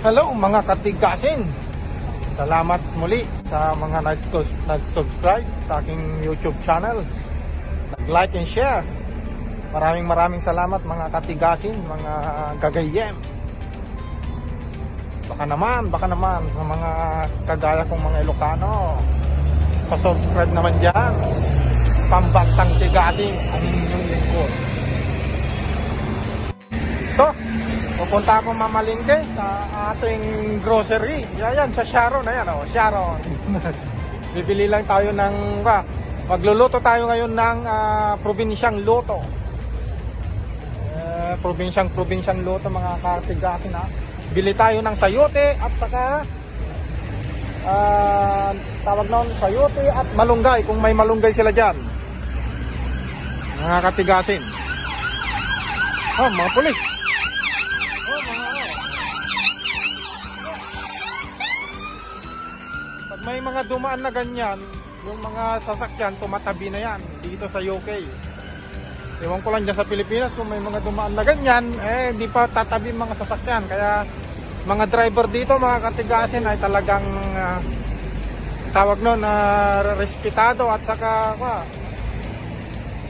Hello mga katigasin. Salamat muli sa mga nag-subscribe sa aking YouTube channel. Nag-like and share. Maraming salamat mga katigasin, mga gagayem. Baka naman sa mga kagaya kong mga Ilocano, pa-subscribe naman dyan. Pambantang tigasin ang inyong lingkod. So, pupunta ako mamalingke sa ating grocery. Yan, sa Sharon. Ayan, Sharon. Bibili lang tayo ng, magluluto tayo ngayon ng probinsyang luto. Probinsyang luto mga katigasin, ha. Bili tayo ng sayote at saka tawag noon, sayote at malunggay, kung may malunggay sila dyan. Mga katigasin. Oh, mga pulis. May mga dumaan na ganyan, yung mga sasakyan tumatabi na yan dito sa UK. Ewan ko lang dyan sa Pilipinas kung may mga dumaan na ganyan, di pa tatabi mga sasakyan. Kaya mga driver dito mga katigasin ay talagang tawag nun respetado at saka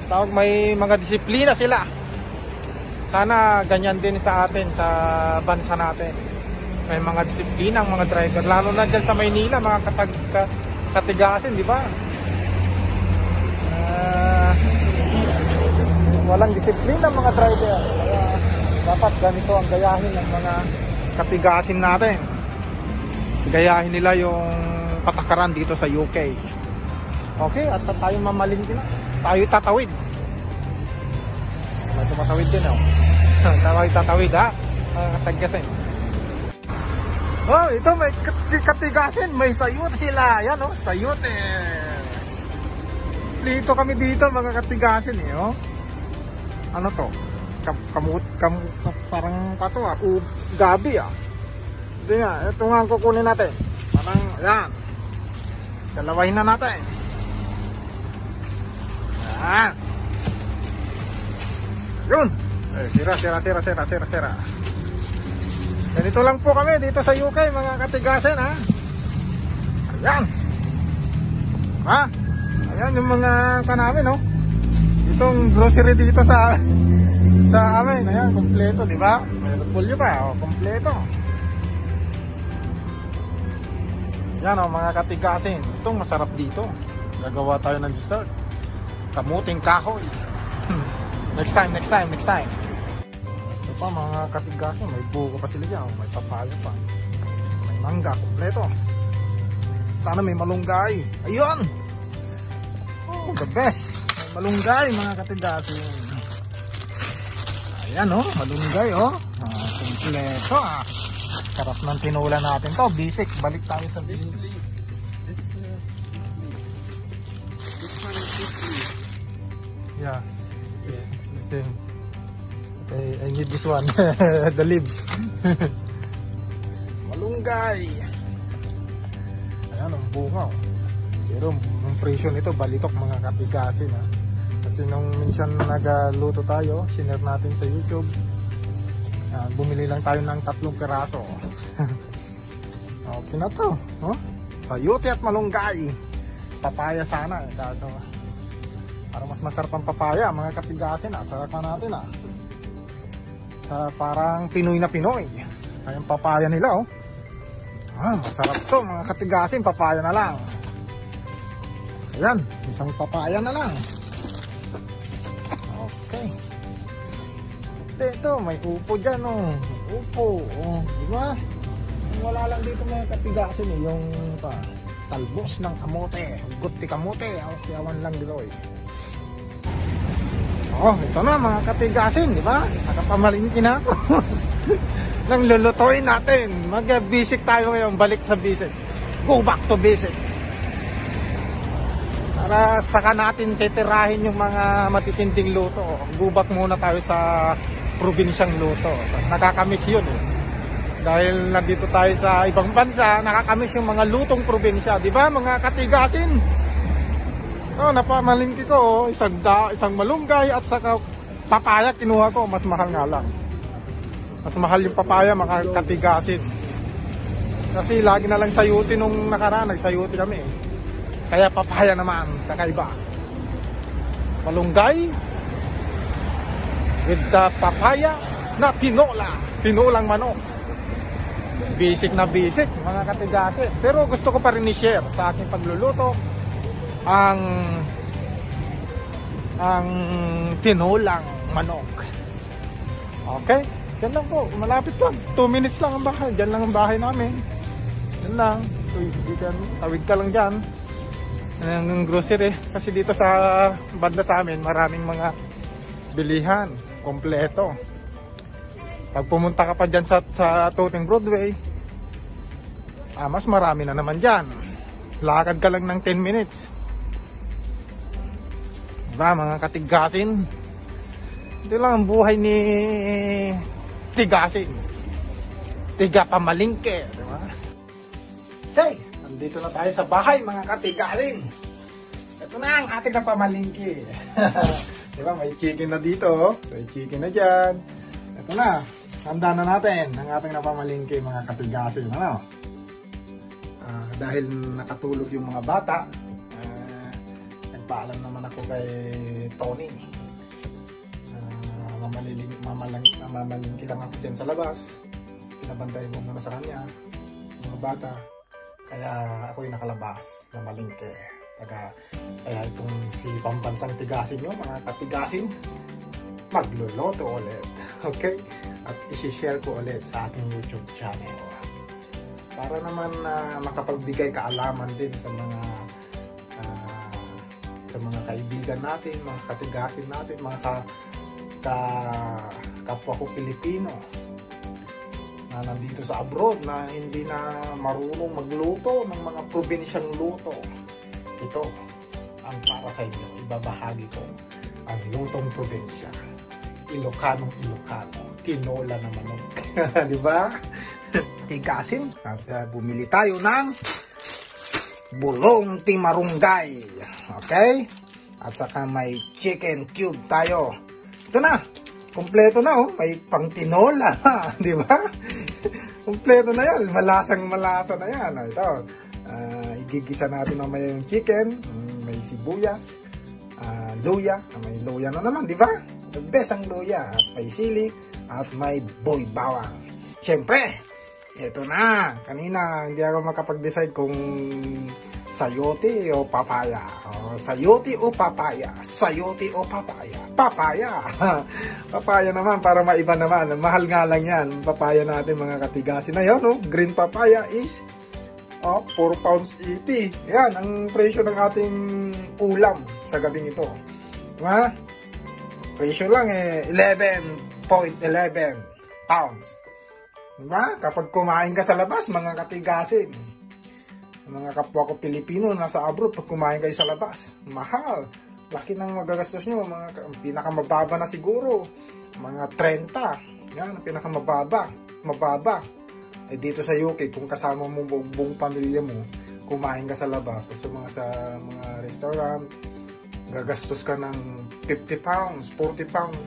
tawag may mga disiplina sila. Sana ganyan din sa atin sa bansa natin. May mga disiplina ang mga driver, lalo na dyan sa Maynila mga katigasin, di ba? Walang disiplina mga driver. Kaya dapat ganito ang gayahin ng mga katigasin natin. Gayahin nila yung patakaran dito sa UK. Okay, at tayo mamalingki na. Tayo tatawid. May tumatawid din, Tayo tatawid, ha? Mga katigasin. Oh, ito may katigasin, may sayote sila. Yan, sayote. Dito kami dito mga katigasin, Ano to? Parang pato, gabi, Ito nga, ito nga ang kukunin natin. Parang, yan. Dalawahin na natin. Yan. Yun. Sira. Ganito lang po kami dito sa UK mga katigasin, ha. Ayan yung mga kanamin, itong grocery dito sa amin. Ayan, kompleto, di ba? May repolyo pa, kompleto. Yan, mga katigasin. Itong masarap dito. Gagawa tayo ng dessert. Kamuting kahoy. Next time. Pa mga katigasin, may buko pa sila dyan, may papaya pa, may mangga, kompleto. Sana may malunggay. Ayun, the best, may malunggay mga katigasin. Ayan, malunggay, kompleto, sarap ng tinula natin to. Basic, balik tayo sa basic. Yeah, same. I need this one. The leaves. Malunggay. Ayan ang bunga, Pero yung presyo nito balitok mga katigasin, Kasi nung minsan nagluto tayo, sinare natin sa YouTube, bumili lang tayo ng 3 piraso. Okay na to, sayote at malunggay. Papaya sana, kaso para mas masarap ang papaya mga katigasin, sarapan natin, sa parang Pinoy na Pinoy. Ayang papaya nila, masarap to mga katigasin, papaya na lang. Ayan, isang papaya na lang. Okay. Ito, may upo dyan, upo, diba? Wala lang dito mga katigasin, yung talbos ng kamote, guti kamote, siyawan lang dito, ito na mga katigasin, di ba? Nakapamalingki na ako. Nang lulutuin natin. Mag-basic tayo ngayon, balik sa basic. Go back to basic. Para saka natin titirahin yung mga matitinding luto. Go back muna tayo sa probinsyang luto. Nakakamiss yun, Dahil nandito tayo sa ibang bansa, nakakamiss yung mga lutong probinsya, di ba mga katigasin? Napamalingki ko, isang malunggay at saka papaya kinuha ko, mas mahal nga lang. Mas mahal yung papaya mga katigasin. Kasi lagi na lang sayuti nung nakaraan, nagsayuti kami. Kaya papaya naman, kakaiba. Malunggay with the papaya na tinulang manok. Basic na basic, mga katigasi. Pero gusto ko pa rin i-share sa aking pagluluto ang tinulang manok. Okay? Diyan lang po, malapit lang. 2 minutes lang ang bahay. Diyan lang ang bahay namin. Diyan lang. So, tawid ka lang dyan. Ang grocery. Kasi dito sa banda sa amin, maraming mga bilihan. Kompleto. Pag pumunta ka pa dyan sa Tooting Broadway, mas marami na naman dyan. Lakad ka lang ng 10 minutes. Diba, mga katigasin? Ito lang ang buhay ni Tigasin. Tiga pamalingke, di ba? Okay, nandito na tayo sa bahay, mga katigasin. Ito na ang ating na pamalingke. Di ba, may chicken na dito. May chicken na dyan. Ito na, handa na natin ang ating na pamalingke, mga katigasin. Ano? Dahil nakatulog yung mga bata, nagpaalam naman ako kay Tony. Mamalingki lang ako dyan sa labas. Pinabantay mo muna sa kanya mga bata, kaya ako'y nakalabas na malingke. Kaya itong si pambansang tigasin nyo, mga katigasin, magluluto ulit. Okay? At isi-share ko ulit sa aking YouTube channel para naman makapagbigay kaalaman din sa mga kaibigan natin, mga katigasin natin, mga kapwa ko Pilipino na nandito sa abroad na hindi na marunong magluto ng mga probinsyang luto. Ito ang para sa inyo. Ibabahagi ko ang lutong probinsya. Ilocano, tinola na manok. Di ba? Tigasin. At bumili tayo ng bulong timarunggay. Okay? At saka may chicken cube tayo. Ito na, kompleto na oh, may pang tinola, di ba? Kompleto na yan, malasa na yan. Ito, igigisa natin mamaya yung chicken, may sibuyas, luya, may luya na naman, di ba? The best ang luya, at may sili, at may boy bawang. Siyempre, ito na, kanina hindi ako makapag-decide kung sayote o papaya. Sayote o papaya. Sayote o papaya. Papaya. Papaya naman para maiba naman. Mahal nga lang yan. Papaya natin, mga katigasin. Ayan, no? Green papaya is 4 pounds 80. Yan, ang presyo ng ating ulam sa gabing ito. Diba? Presyo lang 11.11 pounds. Diba? Kapag kumain ka sa labas, mga katigasin, mga kapwa ko Pilipino nasa abroad, pag kumain kayo sa labas, mahal. Laki ng magagastos nyo. Pinakamababa na siguro, mga 30. Yan, pinakamababa. Dito sa UK, kung kasama mo buong pamilya mo, kumain ka sa labas, o sa mga restaurant, gagastos ka ng 50 pounds, 40 pounds,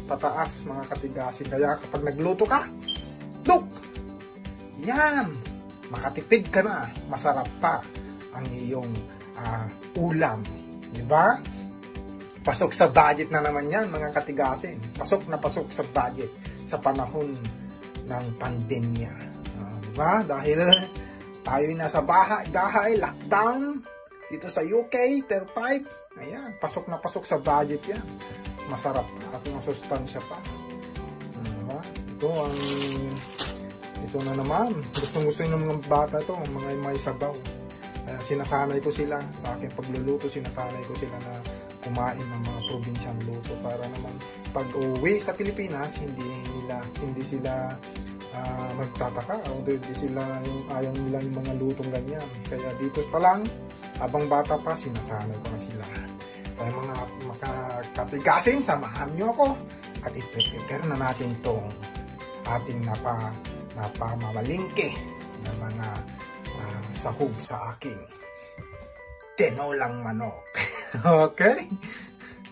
pataas, mga katigasin. Kaya kapag nagluto ka, look! Yan! Makatipid ka na, masarap pa ang iyong ulam. Diba? Pasok sa budget na naman yan, mga katigasin. Pasok na pasok sa budget sa panahon ng pandemya. Diba? Dahil tayo'y nasa bahay, lockdown, dito sa UK, Tier 5. Ayan, pasok na pasok sa budget yan. Masarap pa at masustansya pa. Diba? Ito na naman, gusto ng mga bata to, mga may sabaw. Sinasanay ko sila sa aking pagluluto, sinasanay ko sila na kumain ng mga probinsyang luto para naman pag uwi sa Pilipinas, hindi sila magtataka o hindi sila ayaw nila yung mga lutong ganyan. Kaya dito pa lang, habang bata pa, sinasanay ko na sila. Kaya mga katigasin, samahan nyo ako at i-prepare na natin itong ating napamamalingke ng mga sahog sa aking tinolang manok. Okay?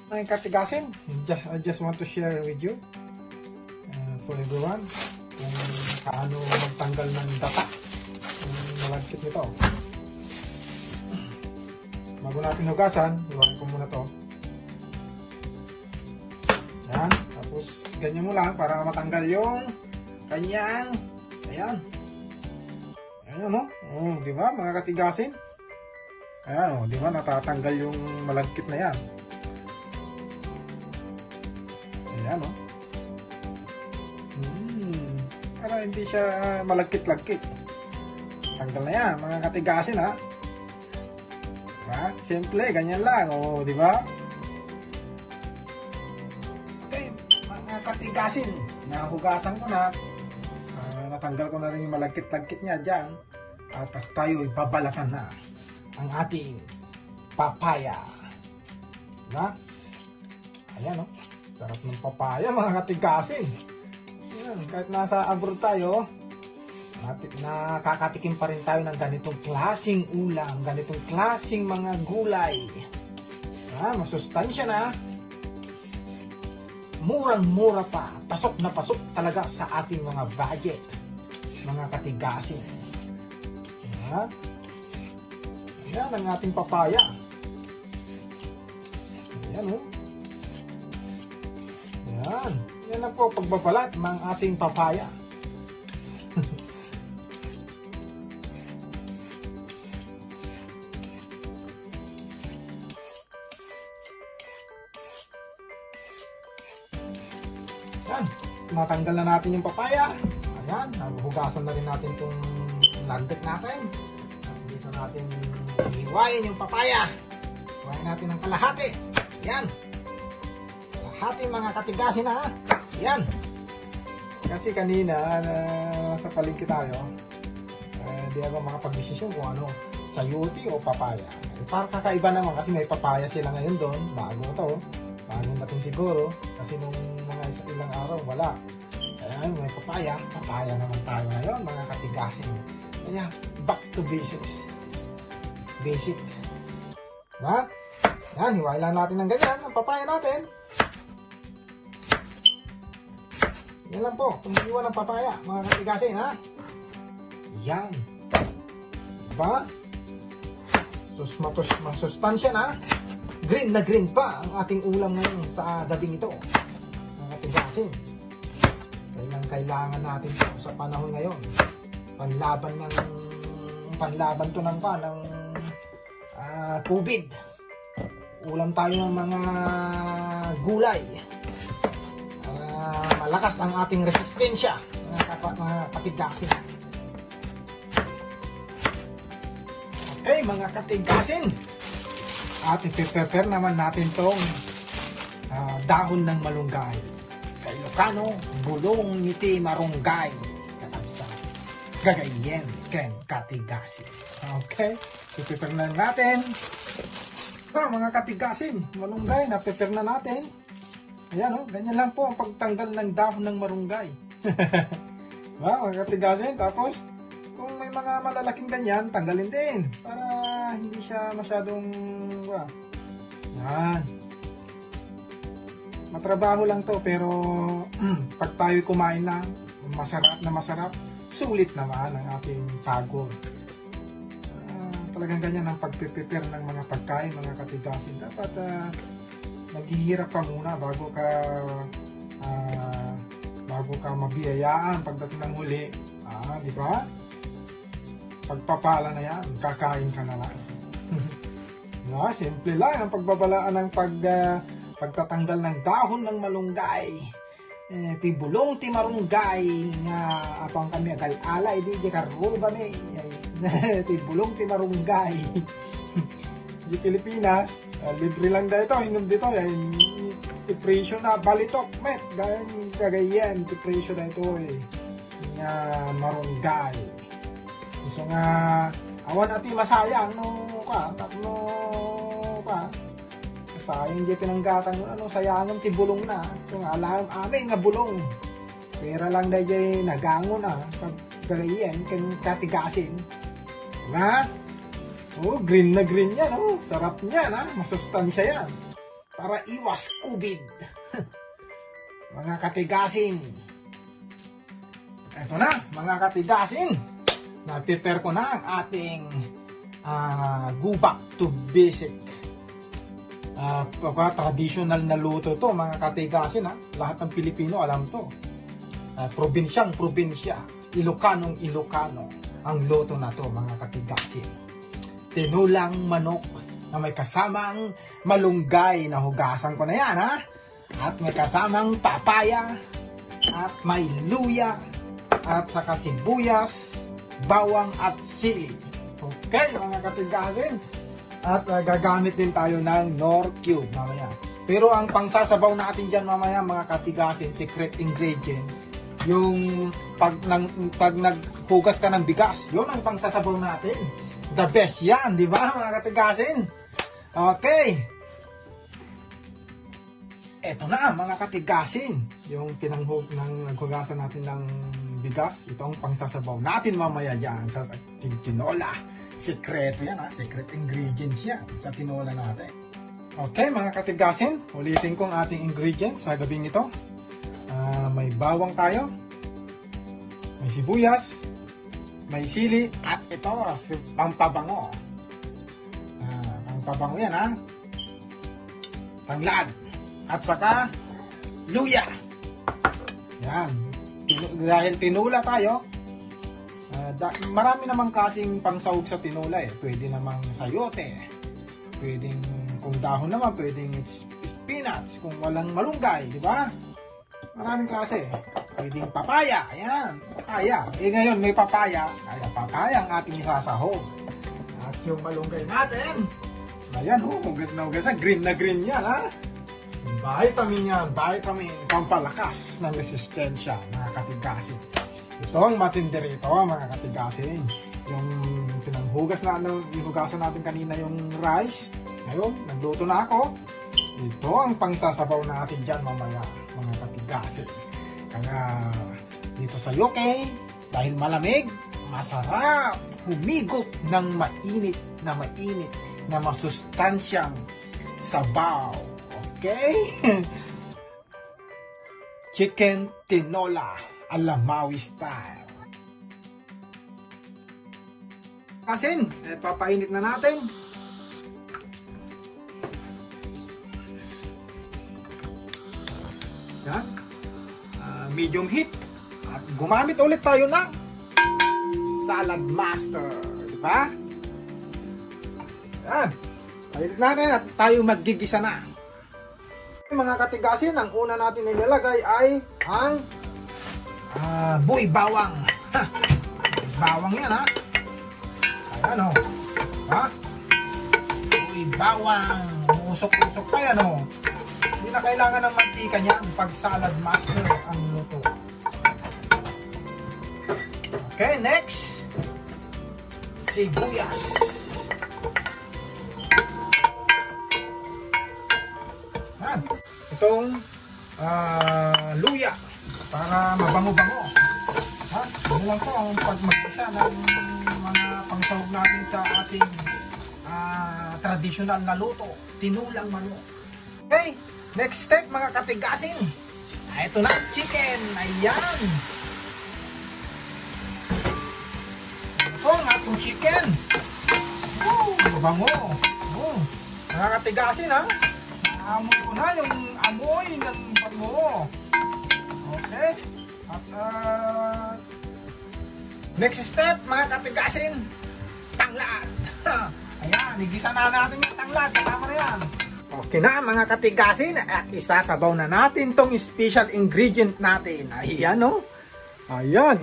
Mga katigasin, I just want to share with you for everyone kung paano magtanggal ng data ng malagkit nito. Bago natin hugasan, iwanan ko muna to. Yan. Tapos ganyan mo lang para matanggal yung kanyang, ayan. Ayan o. Oh, di ba mga katigasin? Ayan o, di ba natatanggal yung malagkit na yan. Ayan o. Para hindi siya malagkit-lagkit. Tanggal na yan mga katigasin ha. Diba? Simple, ganyan lang. O, di ba? Okay, mga katigasin. Nahugasan ko na. Natanggal ko na rin yung malagkit-lagkit niya dyan. At tayo ibabalatan na ang ating papaya. Diba? Ayan o. Sarap ng papaya mga katigasin. Ayan, kahit nasa abroad tayo, nakakatikim pa rin tayo ng ganitong klaseng ulam, ganitong klaseng mga gulay. Masustansya na. Murang-mura pa. Pasok na pasok talaga sa ating mga budget. Mga katigasin. Ayan ang ating papaya. Ayan o. Ayan. Yan na po pagbabalat ng ating papaya. Yan. Natanggal na natin yung papaya. Ayan. Hugasan na rin natin itong landet natin. Dito natin hiwain yung papaya. Hiwain natin ng kalahati. Ayan. Kalahati mga katigasin na. Ayan. Kasi kanina sa palengke tayo, di ako makapag-desisyon kung ano, sayuti o papaya. Parang kakaiba naman kasi may papaya sila ngayon doon. Bago to. Bagong dating siguro. Kasi nung mga ilang araw, wala. Kaya may papaya. Papaya naman tayo ngayon, mga katigasin. Kaya, back to basics. Basic. Diba? Yan, hiwain lang natin ng ganyan. Ang papaya natin. Yan lang po. Tumiiwan ng papaya, mga katigasin, ha? Yan. Diba? Masustansya na. Green na green pa ang ating ulam ngayon sa gabing ito. Mga katigasin. Kailangan natin ito sa panahon ngayon. Panlaban to ng COVID. Ulam tayo ng mga gulay. Malakas ang ating resistensya, mga katigasin. Okay, mga katigasin. At i-prepare naman natin tong dahon ng malunggay. Sa Ilocano, bulong ngiti marunggay. Katamsa. Gagayen ken katigasin. Okay, i-prepare na natin. Mga katigasin, malunggay, na-prepare na natin. Ayan o, ganyan lang po ang pagtanggal ng dahon ng marunggay. Mga katigasin, tapos kung may mga malalaking ganyan, tanggalin din para hindi siya masyadong yan. Matrabaho lang to pero pag tayo kumain na masarap, sulit naman ang ating pagod. Talagang ganyan ang pag-prepare ng mga pagkain, mga katigasin. Dapat naghihirap ka muna bago ka mabiyayaan pagdating ng huli. Di ba? Pagpapala na yan, kakain ka na lang. Simple lang ang pagbabalaan ng pagtatanggal ng dahon ng malunggay. Ti bulong ti marunggay nga apang kami agal-alay di karuro kami. Ti bulong ti marunggay. Di Pilipinas, libre lang dito, inom dito, i-presyo na, balitok, met, gagayen, i-presyo na ito nga marunggay. So nga, awan ati masayang, sayang di pinanggatan, sayangan ti bulong na. So nga, alam amin nga bulong. Pera lang dahil nagango na, pag gagayen, katigasin. Diba? Green na green yan, sarap niyan, masustansya yan. Para iwas COVID. Mga katigasin. Ito na, mga katigasin. Na-prepare ko na ang ating go back to basic. Traditional na luto to mga katigasin, ha. Lahat ng Pilipino alam to. Probinsyang probinsya, Ilocanong Ilocano ang luto na to mga katigasin. Tinulang manok na may kasamang malunggay na hugasan ko na yan, ha. At may kasamang papaya at may luya at saka sibuyas, bawang at sili. Okay mga katigasin. At gagamit din tayo ng Knorr Cube mamaya. Pero ang pangsasabaw natin dyan mamaya mga katigasin, secret ingredients, yung pag naghugas ka ng bigas, yun ang pangsasabaw natin. The best yan, di ba mga katigasin? Okay. Eto na mga katigasin, yung naghugasan natin ng bigas, ito ang pangsasabaw natin mamaya dyan sa tinola. Sekreto yan, ha? Secret ingredients yan sa tinola natin. Okay mga katigasin, ulitin ko ang ating ingredients sa gabing ito. May bawang tayo, may sibuyas, may sili, at ito, pampabango. Pampabango yan, ha? Tanglad. At saka, luya. Yan. Dahil tinula tayo, marami namang klaseng pangsahog sa tinola eh. Pwede namang sayote. Pwedeng, kung dahon naman, pwedeng spinach. Kung walang malunggay, di ba? Maraming klase. Pwedeng papaya. Ayan, papaya. Eh ngayon may papaya. Kaya papaya ang ating isasahog. At yung malunggay natin, ayan ho, hugas na hugas na. Green na green yan, ha? Vitamin yan. Vitamin. Pampalakas ng resistensya, mga katigasin. Ito ang matindi rito mga katigasin. Yung hinugasan natin kanina yung rice. Ngayon, nagluto na ako. Ito ang pangsasabaw natin dyan mamaya mga katigasin. Kaya dito sa UK, dahil malamig, masarap humigop ng mainit na masustansyang sabaw. Okay? Chicken tinola ala Maui style. Kasin, papainit na natin. Yan. Medium heat. At gumamit ulit tayo ng Salad Master. Diba? Yan. Painit natin at tayo maggigisa na. Mga katigasin, ang una natin nilalagay ay ang buy bawang. Bawang yan, ha? Ayan, o. Ha? Buy bawang. Usok-usok pa yan, o. Hindi na kailangan ng mantika niyan pag Salad Master ang luto. Okay, next. Sibuyas. Yan. Itong luya. Para mabango-bango. Ha? Ano lang po ang pagmagisa ng mga pangsahog natin sa ating traditional na luto. Tinulang manok. Okay, next step mga katigasin. Ito na, chicken. Ayan. Ito ang ating chicken. Mabango. Mga katigasin, ha? Amoy ko na yung amoy ng bango. Okay. At next step mga katigasin, tanglad. Ayan, igisa na natin yung tanglad. Kasama na yan. Okay na mga katigasin, at isasabaw na natin tong special ingredient natin. Ayan, no? Ayan.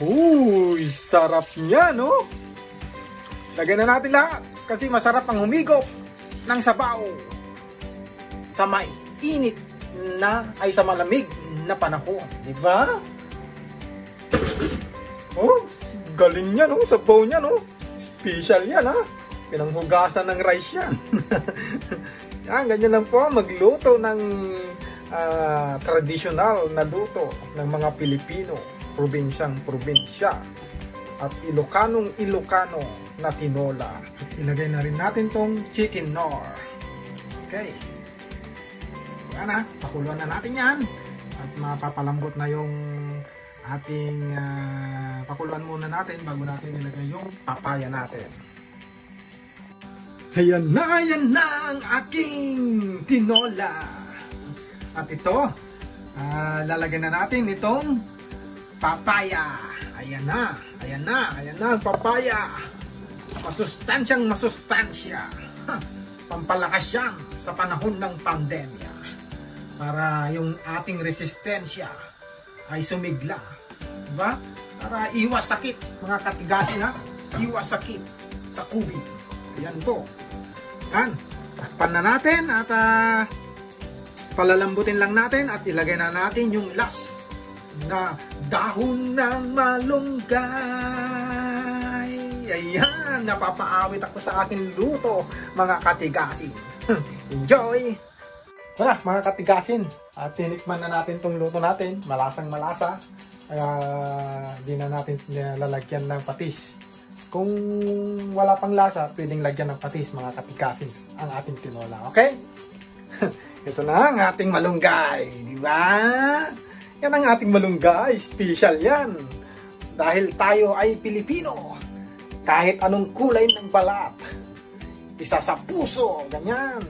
Uy, sarap niya, no? Lagyan na natin lahat kasi masarap ang humigop ng sabaw sa may init na ay sa malamig na panahon, di ba? Oh, galing niya, no? Sabaw niya, no? Special yan, ha? Pinanghugasan ng rice yan. Yan, ganyan lang po magluto ng traditional na luto ng mga Pilipino, probinsyang probinsya at Ilocanong Ilocano na tinola. Ilagay na rin natin tong chicken Knorr. Okay. Yan, ha? Pakuluan na natin yan at mapapalambot na yung ating pakuluan muna natin bago natin ilagay yung papaya natin. Ayan na ang aking tinola. At ito, lalagyan na natin itong papaya. Ayan na ang papaya. Masustansya. Pampalakas yan sa panahon ng pandemya. Para yung ating resistensya ay sumigla. Diba? Para iwas sakit, mga katigasin ha. Iwas sakit sa COVID. Ayan po. Yan. Takpan na natin at palalambutin lang natin at ilagay na natin yung last na dahon ng malunggay. Ayan. Napapaawit ako sa aking luto, mga katigasin. Enjoy! Wala, mga katigasin, at tinikman na natin tong luto natin. Malasang malasa. Di na natin lalagyan ng patis. Kung wala pang lasa, pwedeng lagyan ng patis, mga katigasin, ang ating tinola. Okay? Ito na ang ating malunggay. Di ba? Yan ang ating malunggay. Special yan. Dahil tayo ay Pilipino. Kahit anong kulay ng balat. Isa sa puso. Ganyan.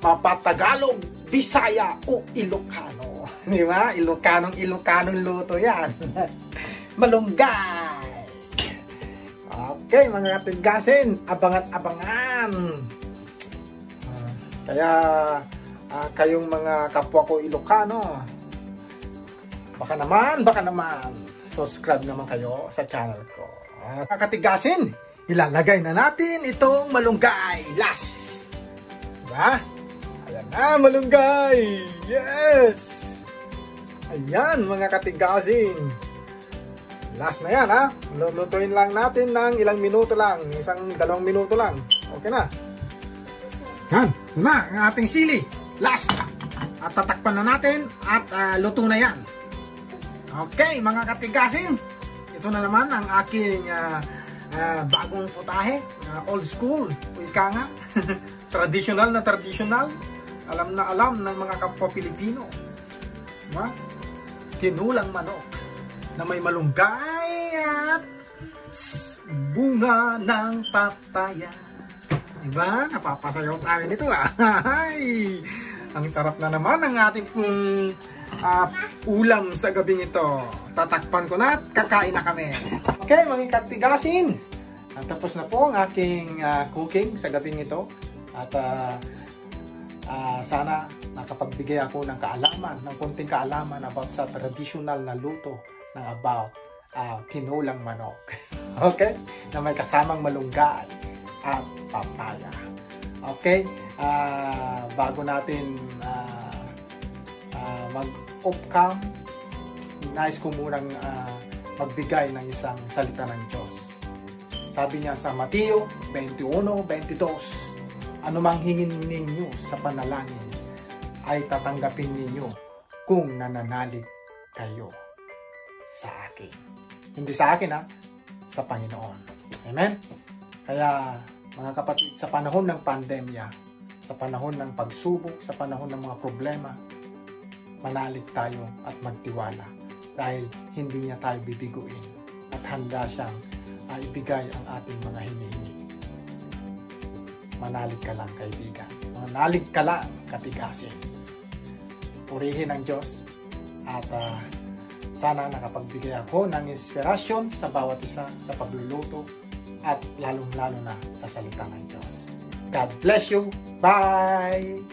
Mapatagalog, Bisaya o Ilocano. Di ba? Ilocanong luto yan. Malunggay. Okay, mga katigasin, abangan. Kaya, kayong mga kapwa ko Ilocano, baka naman, subscribe naman kayo sa channel ko. Mga katigasin, ilalagay na natin itong malunggay. Last. Diba? Ayan na, malunggay! Yes! Ayan, mga katigasin. Last na yan, ha? Lulutuin lang natin ng ilang minuto lang. 1-2 minuto lang. Okay na. Yan, ito na, ang ating sili. Last! At tatakpan na natin at luto na yan. Okay, mga katigasin. Ito na naman ang aking bagong putahe. Old school. Ika nga. Traditional na traditional. Alam na alam ng mga kapwa Pilipino. Diba? Tinulang manok na may malunggay at bunga ng papaya. Diba? Napapasayaw tayo nito ah. Ang sarap na naman ang ating ulam sa gabing ito. Tatakpan ko na at kakain na kami. Okay, mga katigasin. Tapos na po ang aking cooking sa gabing ito. At sana nakapagbigay ako ng kaalaman, ng konting kaalaman about sa traditional na luto ng about tinulang manok. Okay? Na may kasamang malunggay at papaya. Okay? Bago natin mag-off cam, nais ko munang magbigay ng isang salita ng Diyos. Sabi niya sa Mateo 21:22, anumang hingin ninyo sa panalangin ay tatanggapin ninyo kung nananalig kayo sa akin. Hindi sa akin ha, sa Panginoon. Amen? Kaya mga kapatid, sa panahon ng pandemya, sa panahon ng pagsubok, sa panahon ng mga problema, manalig tayo at magtiwala dahil hindi niya tayo bibiguin at handa siyang ibigay ang ating mga hinihingi. Manalig ka lang, kaibigan. Manalig ka lang, katigasin. Purihin ang Diyos at sana nakapagbigay ako ng inspirasyon sa bawat isa sa pagluluto at lalong-lalo na sa salita ng Diyos. God bless you. Bye!